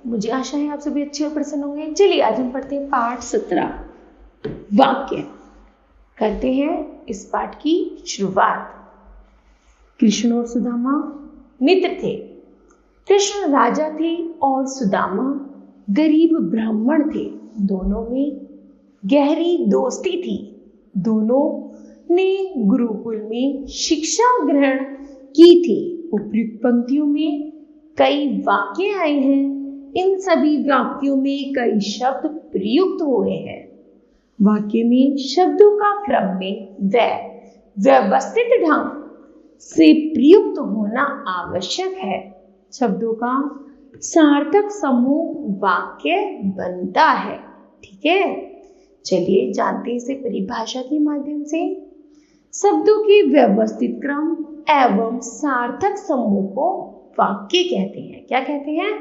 मुझे आशा है आप सभी अच्छे और प्रसन्न होंगे। चलिए आज हम पढ़ते हैं पाठ 17 वाक्य। करते हैं इस पाठ की शुरुआत। कृष्ण और सुदामा मित्र थे। कृष्ण राजा थे और सुदामा गरीब ब्राह्मण थे। दोनों में गहरी दोस्ती थी। दोनों ने गुरुकुल में शिक्षा ग्रहण की थी। उपयुक्त पंक्तियों में कई वाक्य आए हैं। इन सभी वाक्यों में कई शब्द प्रयुक्त हुए हैं। वाक्य में शब्दों का क्रम में व्यवस्थित ढंग से प्रयुक्त होना आवश्यक है। शब्दों का सार्थक समूह वाक्य बनता है। ठीक है, चलिए जानते हैं इसे परिभाषा के माध्यम से। शब्दों के व्यवस्थित क्रम एवं सार्थक समूह को वाक्य कहते हैं। क्या कहते हैं?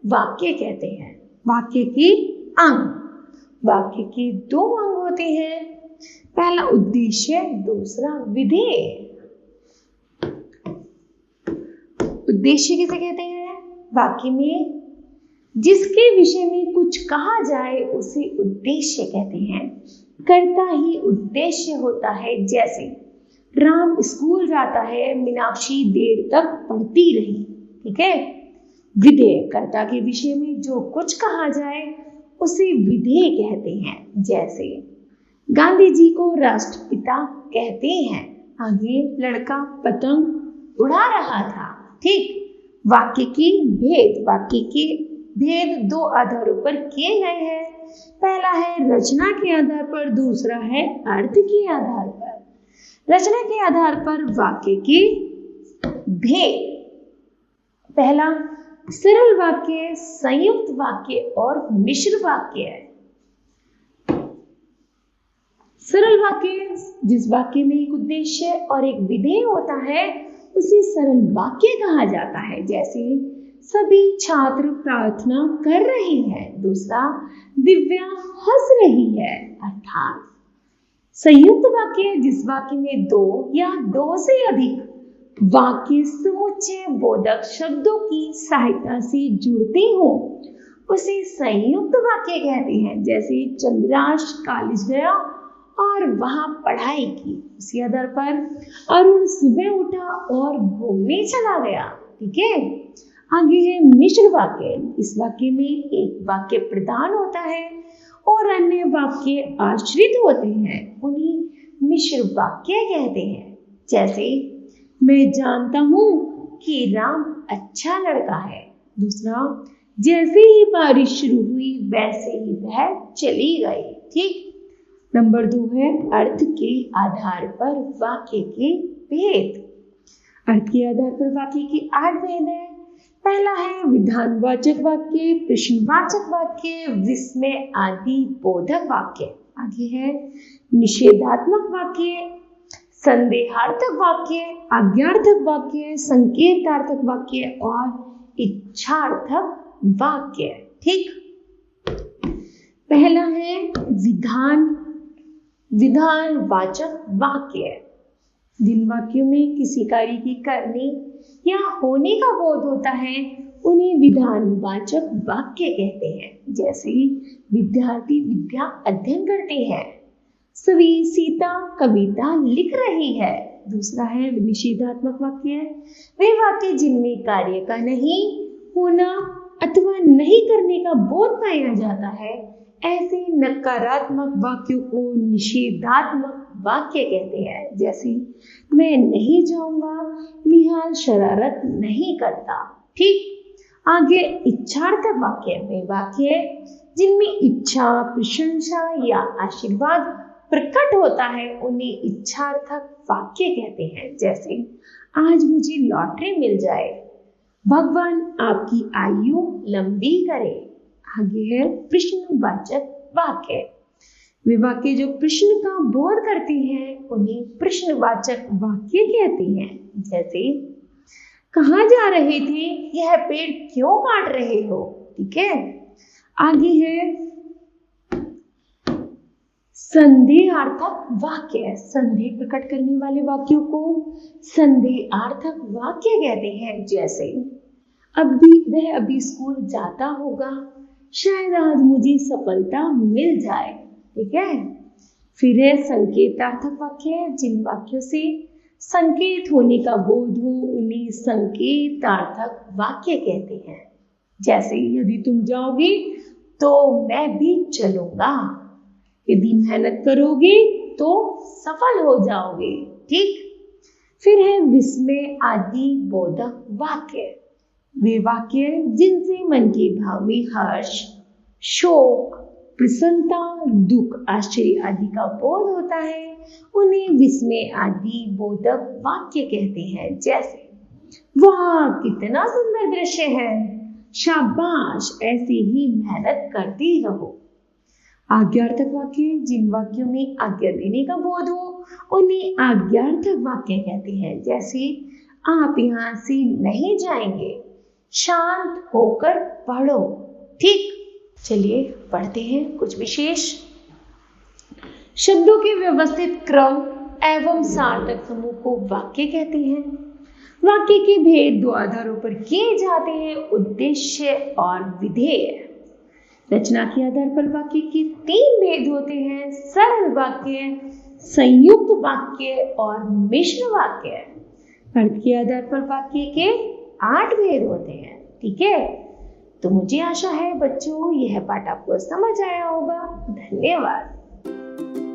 वाक्य कहते हैं। वाक्य के अंग। वाक्य के दो अंग होते हैं। पहला उद्देश्य, दूसरा विधेय। उद्देश्य किसे कहते हैं? वाक्य में जिसके विषय में कुछ कहा जाए उसे उद्देश्य कहते हैं। कर्ता ही उद्देश्य होता है। जैसे राम स्कूल जाता है, मीनाक्षी देर तक पढ़ती रही। ठीक है। विधेय, कर्ता के विषय में जो कुछ कहा जाए उसे विधेय कहते हैं। जैसे गांधी जी को राष्ट्रपिता कहते हैं। आगे लड़का पतंग उड़ा रहा था। ठीक। वाक्य के भेद। वाक्य के भेद दो आधारों पर किए गए हैं। पहला है रचना के आधार पर, दूसरा है अर्थ के आधार पर। रचना के आधार पर वाक्य के भेद। पहला सरल वाक्य, संयुक्त वाक्य और मिश्र वाक्य है। सरल वाक्य, जिस वाक्य में एक उद्देश्य और एक विधेय होता है उसे सरल वाक्य कहा जाता है। जैसे सभी छात्र प्रार्थना कर रहे हैं। दूसरा, दिव्या हंस रही है। अर्थात संयुक्त वाक्य, जिस वाक्य में दो या दो से अधिक वाक्य समुच्चय बोधक शब्दों की सहायता से जुड़ते हो उसे संयुक्त वाक्य कहते हैं। जैसे चंद्राश कॉलेज गया और वहां पढ़ाई की। उसी आधार पर अरुण सुबह उठा और घूमने चला गया। ठीक है। आगे है मिश्र वाक्य। इस वाक्य में एक वाक्य प्रधान होता है और अन्य वाक्य आश्रित होते हैं। उन्हें मिश्र वाक्य कहते हैं। जैसे मैं जानता हूं कि राम अच्छा लड़का है। दूसरा, जैसे ही बारिश शुरू हुई वैसे ही वह चली गई। ठीक। नंबर 2 है अर्थ के आधार पर वाक्य के भेद। अर्थ के आधार पर वाक्य के 8 भेद हैं। पहला है विधानवाचक वाक्य, प्रश्नवाचक वाक्य, विस्मय आदि बोधक वाक्य। आगे है निषेधात्मक वाक्य, संदेहार्थक वाक्य, आज्ञार्थक वाक्य, संकेतार्थक वाक्य और इच्छार्थक वाक्य। ठीक। पहला है विधानवाचक वाक्य। जिन वाक्यों में किसी कार्य के करने या होने का बोध होता है उन्हें विधानवाचक वाक्य कहते हैं। जैसे विद्यार्थी विद्या अध्ययन करते हैं। सभी सीता कविता लिख रही है। दूसरा है निषेधात्मक वाक्य। वे वाक्य जिनमें कार्य का नहीं होना अथवा नहीं करने का बोध पाया जाता है, ऐसे नकारात्मक वाक्यों को निषेधात्मक वाक्य कहते हैं। जैसे मैं नहीं जाऊंगा, निहाल शरारत नहीं करता। ठीक। आगे इच्छार्थक वाक्य। वे वाक्य जिनमें इच्छा, प्रशंसा या आशीर्वाद प्रकट होता है उन्हें इच्छार्थक वाक्य कहते हैं। जैसे आज मुझे लॉटरी मिल जाए, भगवान आपकी आयु लंबी करे। आगे है प्रश्नवाचक वाक्य। वे वाक्य जो प्रश्न का बोध करते हैं उन्हें प्रश्नवाचक वाक्य कहते हैं। जैसे कहाँ जा रहे थे, यह पेड़ क्यों काट रहे हो। ठीक है। आगे है संदेहार्थक वाक्य। संदेह प्रकट करने वाले वाक्यों को संदेहार्थक वाक्य कहते हैं। जैसे वह अभी स्कूल जाता होगा, शायद आज मुझे सफलता मिल जाए। ठीक है। फिर है संकेतार्थक वाक्य, जिन वाक्यों से संकेत होने का बोध हो उन्हें संकेतार्थक वाक्य कहते हैं। जैसे यदि तुम जाओगे तो मैं भी चलूंगा, यदि मेहनत करोगे तो सफल हो जाओगे। ठीक। फिर है विस्मय आदि बोधक वाक्य, वे वाक्य जिनसे मन के भाव में हर्ष, शोक, प्रसन्नता, दुख, आश्चर्य आदि का बोध होता है, उन्हें विस्मय आदि बोधक वाक्य कहते हैं। जैसे वाह कितना सुंदर दृश्य है, शाबाश, ऐसे ही मेहनत करते रहो। आज्ञार्थक वाक्य, जिन वाक्यों में आज्ञा देने का बोध हो उन्हें आज्ञार्थक वाक्य कहते हैं। जैसे आप यहाँ से नहीं जाएंगे, शांत होकर पढ़ो। ठीक। चलिए पढ़ते हैं कुछ विशेष शब्दों के व्यवस्थित क्रम एवं सार्थक समूह को वाक्य कहते हैं। वाक्य के भेद दो आधारों पर किए जाते हैं, उद्देश्य और विधेय। रचना के आधार पर वाक्य के 3 भेद होते हैं, सरल वाक्य, संयुक्त वाक्य और मिश्र वाक्य। अर्थ के आधार पर वाक्य के 8 भेद होते हैं। ठीक है। तो मुझे आशा है बच्चों यह पाठ आपको समझ आया होगा। धन्यवाद।